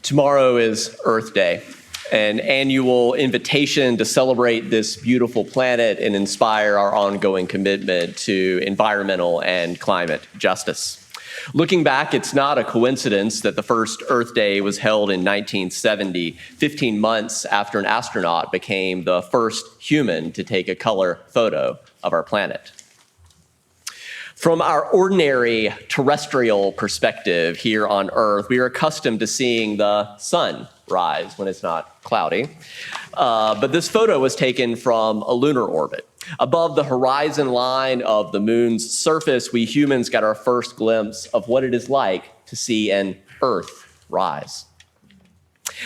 Tomorrow is Earth Day, an annual invitation to celebrate this beautiful planet and inspire our ongoing commitment to environmental and climate justice. Looking back, it's not a coincidence that the first Earth Day was held in 1970, 15 months after an astronaut became the first human to take a color photo of our planet. From our ordinary terrestrial perspective here on Earth, we are accustomed to seeing the sun rise when it's not cloudy. But this photo was taken from a lunar orbit. Above the horizon line of the moon's surface, we humans got our first glimpse of what it is like to see an Earth rise.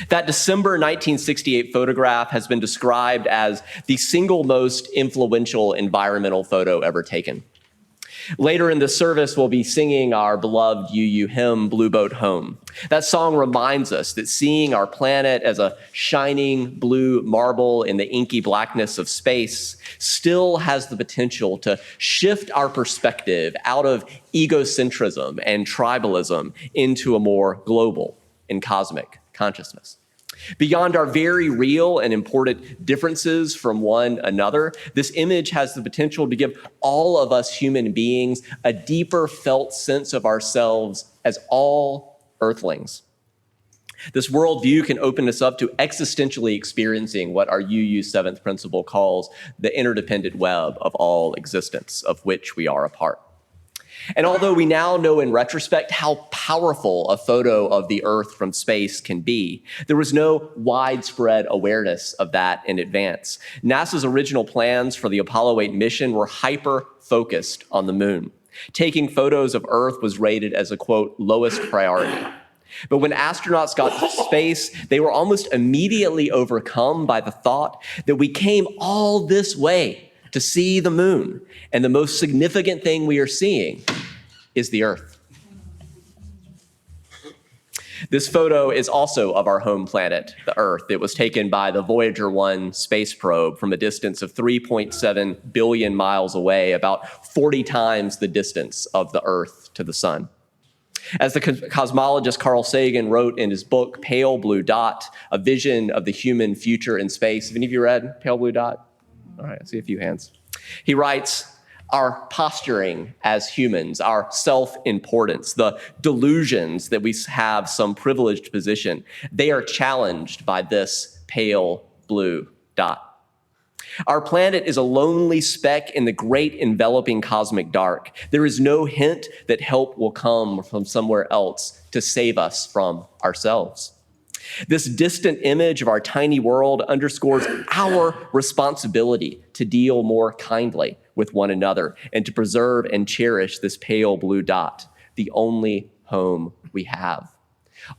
That December 1968 photograph has been described as the single most influential environmental photo ever taken. Later in the service, we'll be singing our beloved UU hymn, Blue Boat Home. That song reminds us that seeing our planet as a shining blue marble in the inky blackness of space still has the potential to shift our perspective out of egocentrism and tribalism into a more global and cosmic consciousness. Beyond our very real and important differences from one another, this image has the potential to give all of us human beings a deeper felt sense of ourselves as all Earthlings. This worldview can open us up to existentially experiencing what our UU seventh principle calls the interdependent web of all existence, of which we are a part. And although we now know in retrospect how powerful a photo of the Earth from space can be, there was no widespread awareness of that in advance. NASA's original plans for the Apollo 8 mission were hyper-focused on the moon. Taking photos of Earth was rated as a, quote, lowest priority. But when astronauts got to space, they were almost immediately overcome by the thought that we came all this way to see the moon, and the most significant thing we are seeing is the Earth. This photo is also of our home planet, the Earth. It was taken by the Voyager 1 space probe from a distance of 3.7 billion miles away, about 40 times the distance of the Earth to the sun. As the cosmologist Carl Sagan wrote in his book, Pale Blue Dot, A Vision of the Human Future in Space. Have any of you read Pale Blue Dot? All right, I see a few hands. He writes, our posturing as humans, our self-importance, the delusions that we have some privileged position, they are challenged by this pale blue dot. Our planet is a lonely speck in the great enveloping cosmic dark. There is no hint that help will come from somewhere else to save us from ourselves. This distant image of our tiny world underscores our responsibility to deal more kindly with one another and to preserve and cherish this pale blue dot, the only home we have.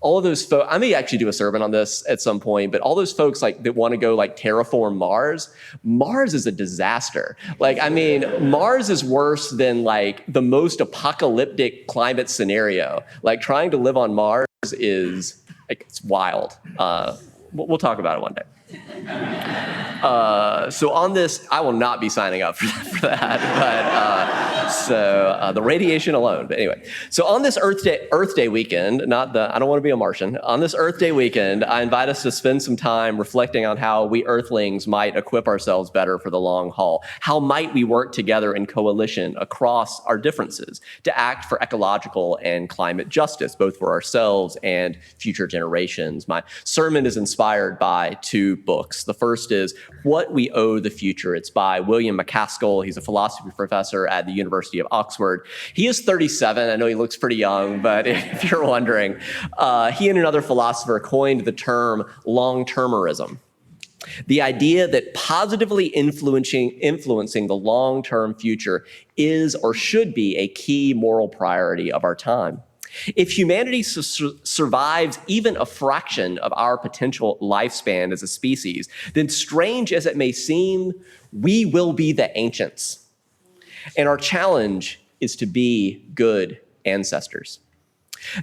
All of those folks, I may actually do a sermon on this at some point, but all those folks that want to go terraform Mars, Mars is a disaster. Mars is worse than the most apocalyptic climate scenario. Trying to live on Mars is, it's wild. We'll talk about it one day. So on this, I will not be signing up for that, but the radiation alone. But anyway, so on this Earth Day weekend, I don't want to be a Martian. On this Earth Day weekend, I invite us to spend some time reflecting on how we Earthlings might equip ourselves better for the long haul. How might we work together in coalition across our differences to act for ecological and climate justice, both for ourselves and future generations? My sermon is inspired by two books. The first is What We Owe the Future. It's by William MacAskill. He's a philosophy professor at the University of Oxford. He is 37. I know he looks pretty young, but if you're wondering, he and another philosopher coined the term long-termerism. The idea that positively influencing the long-term future is or should be a key moral priority of our time. If humanity survives even a fraction of our potential lifespan as a species, then strange as it may seem, we will be the ancients. And our challenge is to be good ancestors.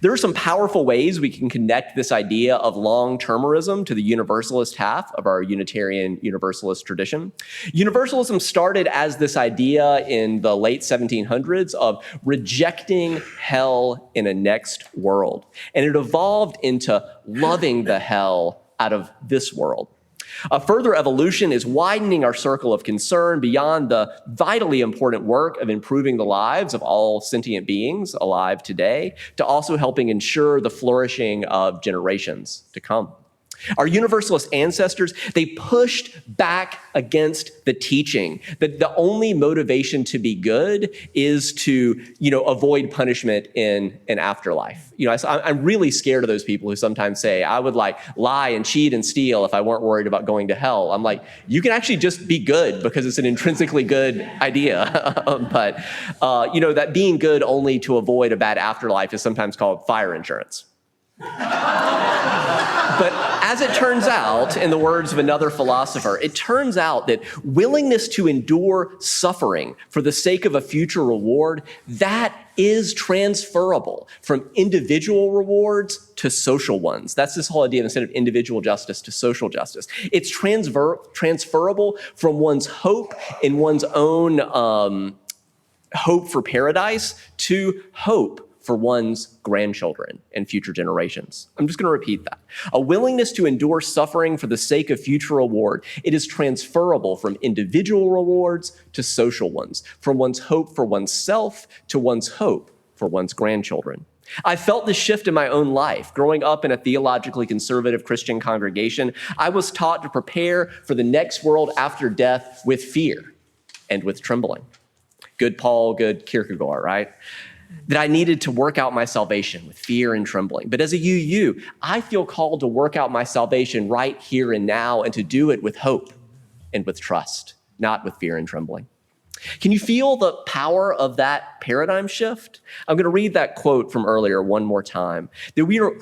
There are some powerful ways we can connect this idea of long-termerism to the Universalist half of our Unitarian Universalist tradition. Universalism started as this idea in the late 1700s of rejecting hell in a next world, and it evolved into loving the hell out of this world. A further evolution is widening our circle of concern beyond the vitally important work of improving the lives of all sentient beings alive today to also helping ensure the flourishing of generations to come. Our Universalist ancestors, they pushed back against the teaching that the only motivation to be good is to, avoid punishment in an afterlife. I'm really scared of those people who sometimes say, I would lie and cheat and steal if I weren't worried about going to hell. I'm like, you can actually just be good because it's an intrinsically good idea. But, that being good only to avoid a bad afterlife is sometimes called fire insurance. But as it turns out, in the words of another philosopher, it turns out that willingness to endure suffering for the sake of a future reward, that is transferable from individual rewards to social ones. That's this whole idea of instead of individual justice to social justice. It's transferable from one's hope in one's own hope for paradise to hope for one's grandchildren and future generations. I'm just going to repeat that. A willingness to endure suffering for the sake of future reward, it is transferable from individual rewards to social ones, from one's hope for oneself to one's hope for one's grandchildren. I felt this shift in my own life. Growing up in a theologically conservative Christian congregation, I was taught to prepare for the next world after death with fear and with trembling. Good Paul, good Kierkegaard, right? That I needed to work out my salvation with fear and trembling. But as a UU, I feel called to work out my salvation right here and now and to do it with hope and with trust, not with fear and trembling. Can you feel the power of that paradigm shift? I'm going to read that quote from earlier one more time. That we are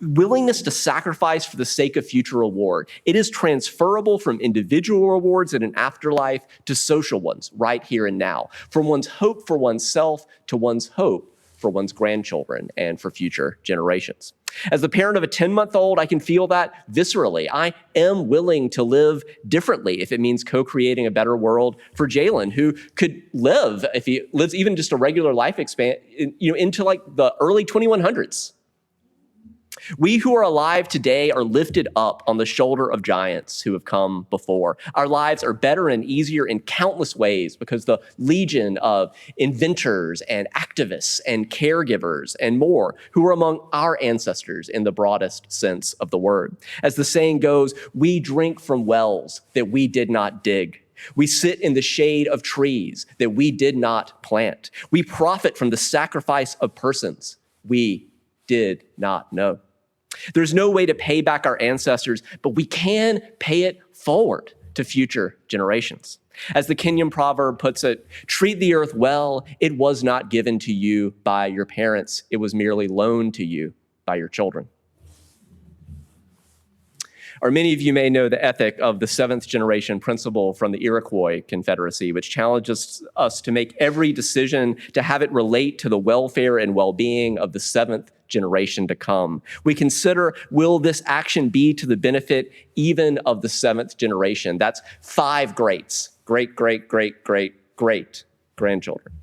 willingness to sacrifice for the sake of future reward. It is transferable from individual rewards in an afterlife to social ones right here and now, from one's hope for oneself to one's hope for one's grandchildren and for future generations. As the parent of a 10-month-old, I can feel that viscerally. I am willing to live differently if it means co-creating a better world for Jalen, who could live, if he lives even just a regular life into the early 2100s. We who are alive today are lifted up on the shoulder of giants who have come before. Our lives are better and easier in countless ways because the legion of inventors and activists and caregivers and more who were among our ancestors in the broadest sense of the word. As the saying goes, we drink from wells that we did not dig. We sit in the shade of trees that we did not plant. We profit from the sacrifice of persons we did not know. There's no way to pay back our ancestors, but we can pay it forward to future generations. As the Kenyan proverb puts it, treat the earth well. It was not given to you by your parents. It was merely loaned to you by your children. Or many of you may know the ethic of the seventh generation principle from the Iroquois Confederacy, which challenges us to make every decision to have it relate to the welfare and well-being of the seventh generation to come. We consider, will this action be to the benefit even of the seventh generation? That's 5 greats, great, great, great, great, great grandchildren.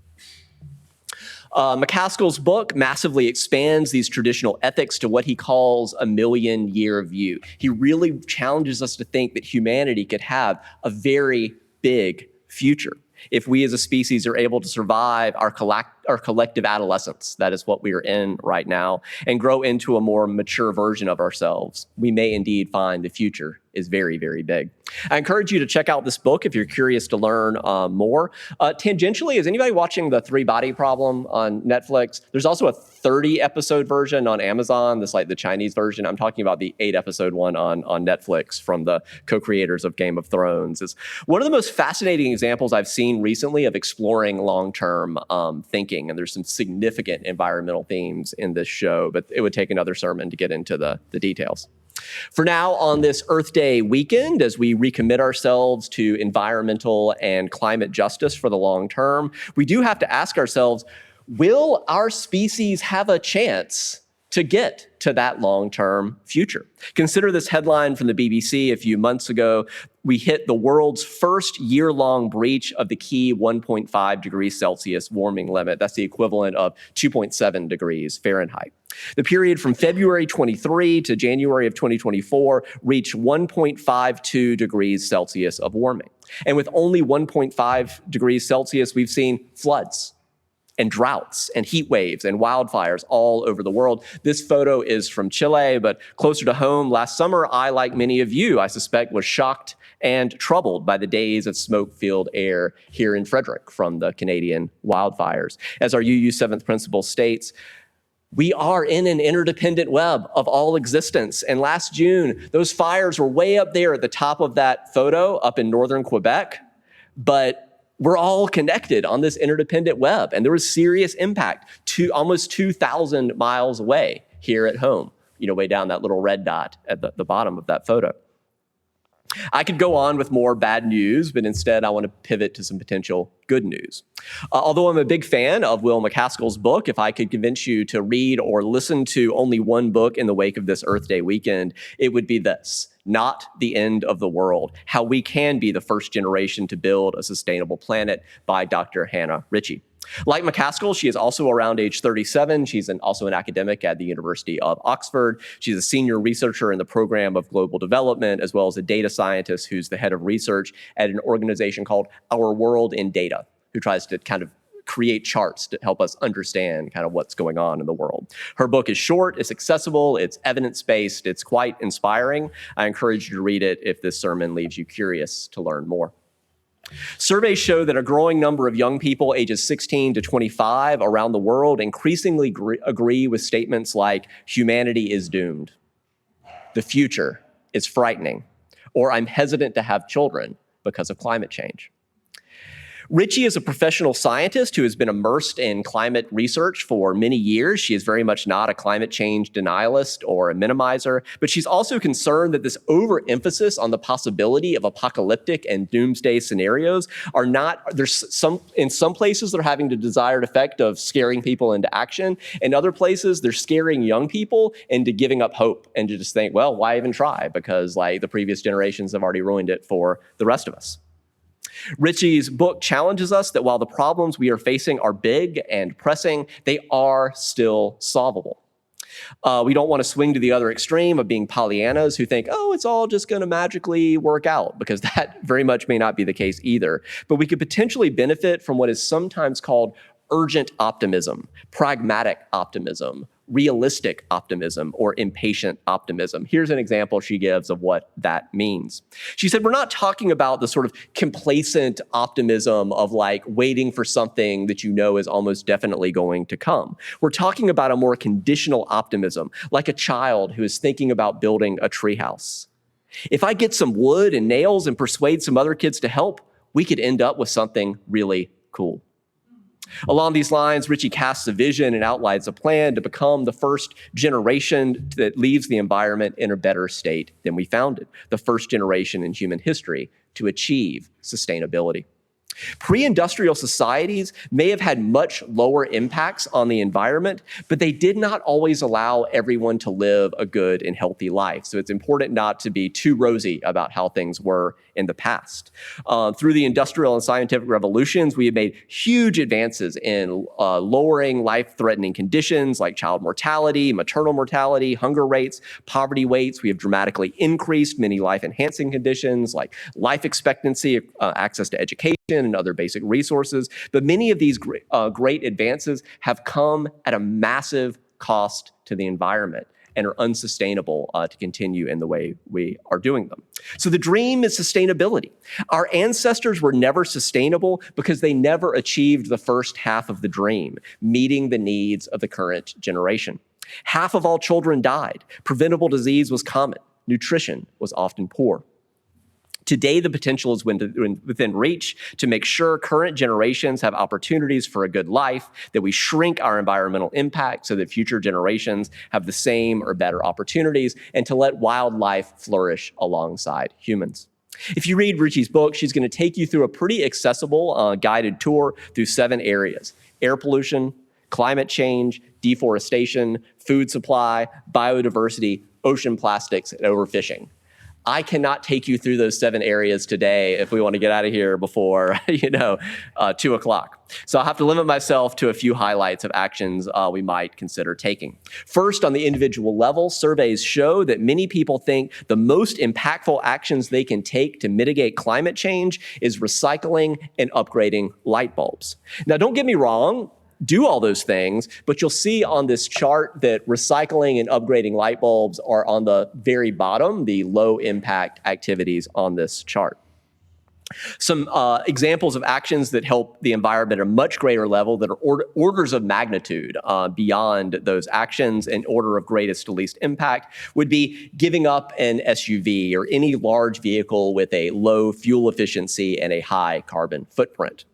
McCaskill's book massively expands these traditional ethics to what he calls a million-year view. He really challenges us to think that humanity could have a very big future if we as a species are able to survive our collective adolescence, that is what we are in right now, and grow into a more mature version of ourselves. We may indeed find the future is very, very big. I encourage you to check out this book if you're curious to learn more. Tangentially, is anybody watching The 3-Body Problem on Netflix? There's also a 30-episode version on Amazon, that's like the Chinese version. I'm talking about the 8-episode one on Netflix from the co-creators of Game of Thrones. It's one of the most fascinating examples I've seen recently of exploring long-term thinking, and there's some significant environmental themes in this show, but it would take another sermon to get into the details. For now, on this Earth Day weekend, as we recommit ourselves to environmental and climate justice for the long term, we do have to ask ourselves, Will our species have a chance to get to that long-term future? Consider this headline from the BBC a few months ago. We hit the world's first year-long breach of the key 1.5 degrees Celsius warming limit. That's the equivalent of 2.7 degrees Fahrenheit. The period from February 23 to January of 2024 reached 1.52 degrees Celsius of warming. And with only 1.5 degrees Celsius, we've seen floods and droughts and heat waves and wildfires all over the world. This photo is from Chile, but closer to home, last summer, I, like many of you, I suspect, was shocked and troubled by the days of smoke-filled air here in Frederick from the Canadian wildfires. As our UU 7th principle states, we are in an interdependent web of all existence. And last June, those fires were way up there at the top of that photo up in northern Quebec, but we're all connected on this interdependent web, and there was serious impact to almost 2,000 miles away here at home, way down that little red dot at the bottom of that photo. I could go on with more bad news, but instead I want to pivot to some potential good news. Although I'm a big fan of Will MacAskill's book, if I could convince you to read or listen to only one book in the wake of this Earth Day weekend, it would be this: Not the End of the World, How We Can Be the First Generation to Build a Sustainable Planet by Dr. Hannah Ritchie. Like MacAskill, she is also around age 37. She's also an academic at the University of Oxford. She's a senior researcher in the program of global development, as well as a data scientist who's the head of research at an organization called Our World in Data, who tries to kind of create charts to help us understand kind of what's going on in the world. Her book is short, it's accessible, it's evidence-based, it's quite inspiring. I encourage you to read it if this sermon leaves you curious to learn more. Surveys show that a growing number of young people ages 16 to 25 around the world increasingly agree with statements like, humanity is doomed, the future is frightening, or I'm hesitant to have children because of climate change. Ritchie is a professional scientist who has been immersed in climate research for many years. She is very much not a climate change denialist or a minimizer, but she's also concerned that this overemphasis on the possibility of apocalyptic and doomsday scenarios are not, in some places they're having the desired effect of scaring people into action. In other places, they're scaring young people into giving up hope and to just think, well, why even try? Because the previous generations have already ruined it for the rest of us. Ritchie's book challenges us that while the problems we are facing are big and pressing, they are still solvable. We don't want to swing to the other extreme of being Pollyannas who think, oh, it's all just going to magically work out, because that very much may not be the case either. But we could potentially benefit from what is sometimes called urgent optimism, pragmatic optimism, realistic optimism, or impatient optimism. Here's an example she gives of what that means. She said, we're not talking about the sort of complacent optimism of waiting for something that you know is almost definitely going to come. We're talking about a more conditional optimism, like a child who is thinking about building a treehouse. If I get some wood and nails and persuade some other kids to help, we could end up with something really cool. Along these lines, Ritchie casts a vision and outlines a plan to become the first generation that leaves the environment in a better state than we found it, the first generation in human history to achieve sustainability. Pre-industrial societies may have had much lower impacts on the environment, but they did not always allow everyone to live a good and healthy life. So it's important not to be too rosy about how things were in the past. Through the industrial and scientific revolutions, we have made huge advances in lowering life-threatening conditions like child mortality, maternal mortality, hunger rates, poverty rates. We have dramatically increased many life-enhancing conditions like life expectancy, access to education, and other basic resources. But many of these great advances have come at a massive cost to the environment and are unsustainable to continue in the way we are doing them. So the dream is sustainability. Our ancestors were never sustainable because they never achieved the first half of the dream, meeting the needs of the current generation. Half of all children died. Preventable disease was common. Nutrition was often poor. Today, the potential is within reach to make sure current generations have opportunities for a good life, that we shrink our environmental impact so that future generations have the same or better opportunities, and to let wildlife flourish alongside humans. If you read Ritchie's book, she's going to take you through a pretty accessible guided tour through 7 areas: air pollution, climate change, deforestation, food supply, biodiversity, ocean plastics, and overfishing. I cannot take you through those 7 areas today if we want to get out of here before 2 o'clock. So I'll have to limit myself to a few highlights of actions we might consider taking. First, on the individual level, surveys show that many people think the most impactful actions they can take to mitigate climate change is recycling and upgrading light bulbs. Now, don't get me wrong. Do all those things, but you'll see on this chart that recycling and upgrading light bulbs are on the very bottom, the low impact activities on this chart. Some examples of actions that help the environment at a much greater level that are orders of magnitude beyond those actions in order of greatest to least impact would be giving up an SUV or any large vehicle with a low fuel efficiency and a high carbon footprint.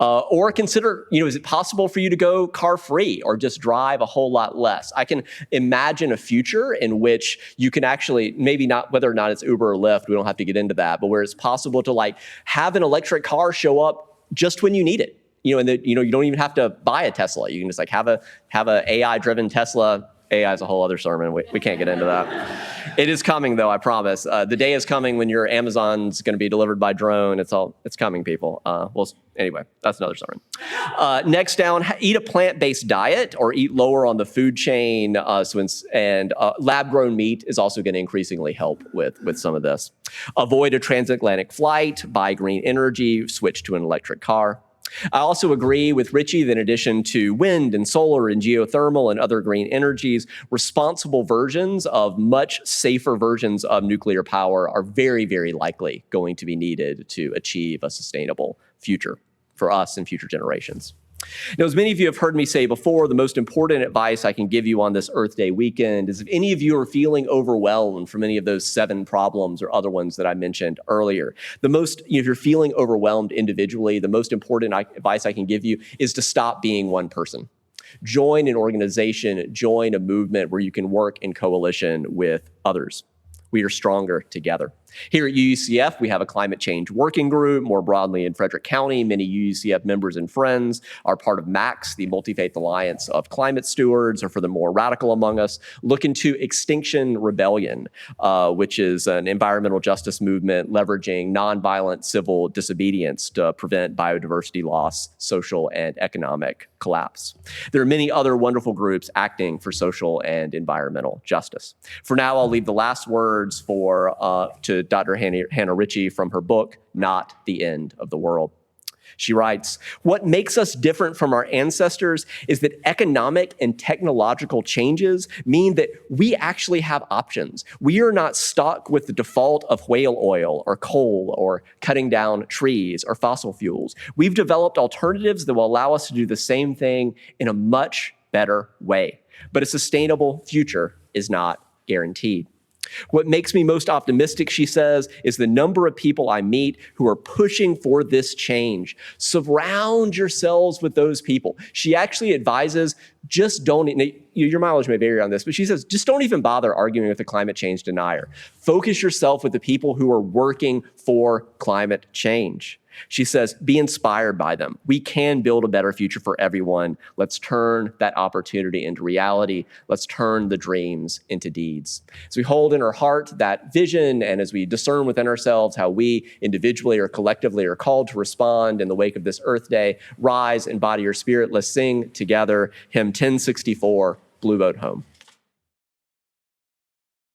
Or consider, is it possible for you to go car-free or just drive a whole lot less? I can imagine a future in which you can actually, maybe not whether or not it's Uber or Lyft, we don't have to get into that, but where it's possible to have an electric car show up just when you need it. And you don't even have to buy a Tesla. You can just have a AI-driven Tesla. AI is a whole other sermon. We can't get into that. It is coming, though, I promise. The day is coming when your Amazon's going to be delivered by drone. It's coming, people. Anyway, that's another sermon. Next down, eat a plant-based diet or eat lower on the food chain. Lab-grown meat is also going to increasingly help with some of this. Avoid a transatlantic flight, buy green energy, switch to an electric car. I also agree with Richie that in addition to wind and solar and geothermal and other green energies, responsible versions of much safer versions of nuclear power are very, very likely going to be needed to achieve a sustainable future for us and future generations. Now, as many of you have heard me say before, the most important advice I can give you on this Earth Day weekend is if any of you are feeling overwhelmed from any of those 7 problems or other ones that I mentioned earlier, if you're feeling overwhelmed individually, the most important advice I can give you is to stop being one person. Join an organization, join a movement where you can work in coalition with others. We are stronger together. Here at UUCF, we have a climate change working group. More broadly in Frederick County, many UUCF members and friends are part of MAX, the Multi-Faith Alliance of Climate Stewards, or for the more radical among us, look into Extinction Rebellion, which is an environmental justice movement leveraging nonviolent civil disobedience to prevent biodiversity loss, social and economic collapse. There are many other wonderful groups acting for social and environmental justice. For now, I'll leave the last words to Dr. Hannah Ritchie from her book, Not the End of the World. She writes, "What makes us different from our ancestors is that economic and technological changes mean that we actually have options. We are not stuck with the default of whale oil or coal or cutting down trees or fossil fuels. We've developed alternatives that will allow us to do the same thing in a much better way. But a sustainable future is not guaranteed. What makes me most optimistic," she says, "is the number of people I meet who are pushing for this change. Surround yourselves with those people." She actually advises, just don't, your mileage may vary on this, but she says, just don't even bother arguing with the climate change denier. Focus yourself with the people who are working for climate change. She says, be inspired by them. We can build a better future for everyone. Let's turn that opportunity into reality. Let's turn the dreams into deeds. As we hold in our heart that vision and as we discern within ourselves how we individually or collectively are called to respond in the wake of this Earth Day, rise and body your spirit. Let's sing together hymn 1064, Blue Boat Home.